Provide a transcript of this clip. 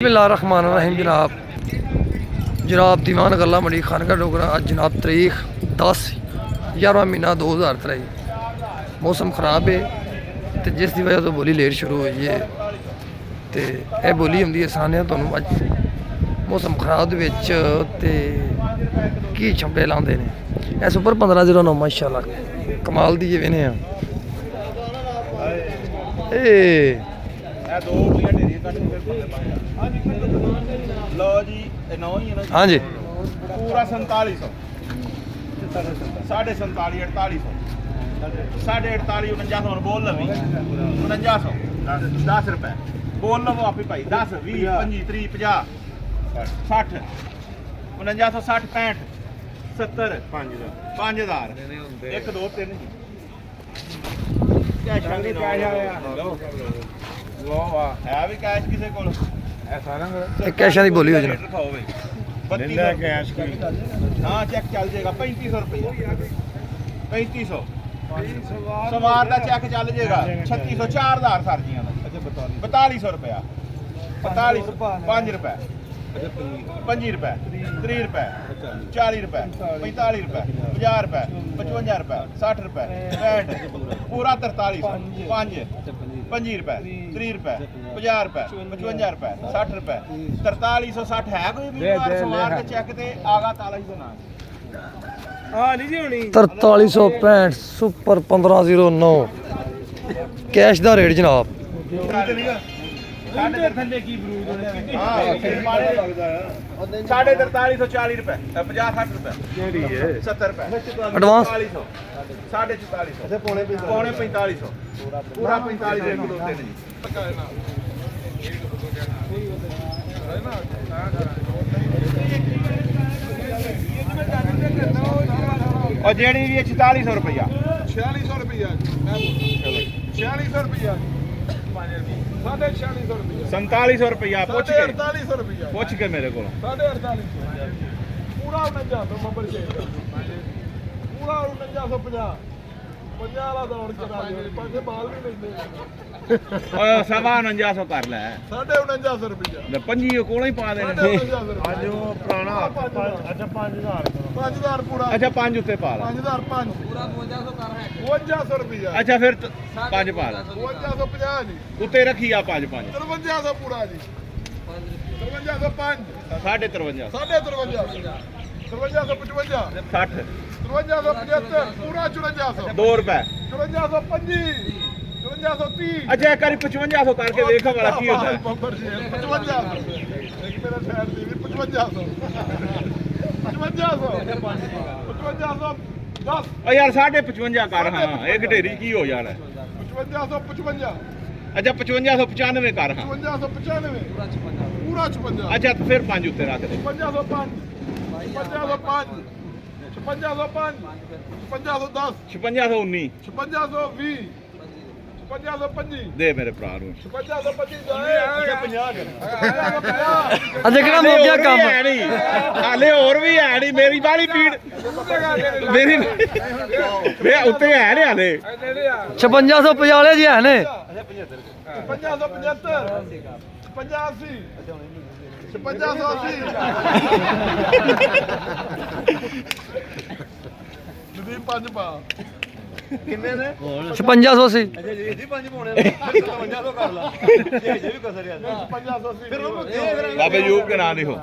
बिस्मिल्लाहिर्रहमानिर्रहीम। जनाब दीवान गल्ला मंडी खानका ढोगरा। अज जनाब तारीख 10/11 महीना 2023। मौसम खराब है तो जिस की वजह तो बोली लेट शुरू हुई है। तो यह बोली आँदी है सानिया तुहानू अज मौसम खराब दे की छंबे लाते हैं। इस उपर 1509 माशाअल्लाह कमाल दी वेने आ। हाँ जी पूरा 4700 47 4800 48 49 बोल लवी 4900 10 रुपए बोल लवो आप ही भाई 10 20 25 30 50 60 4960 65 70 5000 1 2 3 कैश है भी कैश किसी को कैशा की बोली हो जाए हाँ चेक चल जाएगा 3500 रुपया 3500 सवार का चेक चल जाएगा 3600 4000 सरजियां 4200 रुपया 45 5 रुपए 25 रुपए 30 रुपए 40 रुपए 45 रुपए 50 रुपए 55 रुपए 60 रुपए 65 पूरा 4300 5 25 रुपए 30 रुपए 50 रुपए 55 रुपए 60 रुपए 4360 है कोई भी सवार के चेक ते आगा ताला ही सुना 4365 सुपर 1509 कैश दा रेट जनाब। साढ़े 4340 रुपए 50 60 रुपए 70 रुपए एडवांस 4400 पौने 4500 पूरा 45 1 2 3 जी और जेडी भी 4600 रुपया 4600 रुपया 4600 रुपया 4700 रुपया पूछ के 4800 रुपया पूछ के मेरे को 4800 पूरा 4950 पूरा 4950 50 वाला दौड़ चला पाछे बाल भी लेंदे ओए 4950 कर ले 4950 रुपया ले 25 कोला ही पा देने आज वो पुराना अच्छा 5000 पूरा अच्छा 5 उत्ते पा ला 5005 पूरा 5200 कर है 5200 रुपया अच्छा फिर 5 पा ला 5250 जी उत्ते रखी आ 5 5300 पूरा जी 5305 53 5355 5355 पूरा 5400 2 रुपए 5425 5430 अच्छा एक 5500 करके देखो वाला की होता है 5500 एक मेरा शहर दी 5500 10 ओ यार 55 कर हां एक ढेरी की हो जाना 5555 अच्छा 5595 कर हां 5595 पूरा 56 अच्छा तो फिर 5 उत्ते रख दे 5505 5505 5505 5510 5519 5520 5525 दे मेरे भरा ਨੂੰ 5525 देखना हो गया काम हाले और भी है नहीं मेरी बाली पीड़ मेरी वे उत्ते है ने हाले 5650 वाले जी है ने 5575 85 5580 ਜਦੀ 5 ਪਾ ਕਿੰਨੇ ਨੇ 5680 ਅੱਛਾ ਜੀ 5 ਪਾਉਣੇ 5500 ਕਰ ਲਾ ਇਹ ਵੀ ਕਸਰ ਆ 5580 ਫਿਰ ਬਾਬੇ ਯੂਬ ਕੇ ਨਾਂ ਨਹੀਂ ਹੋ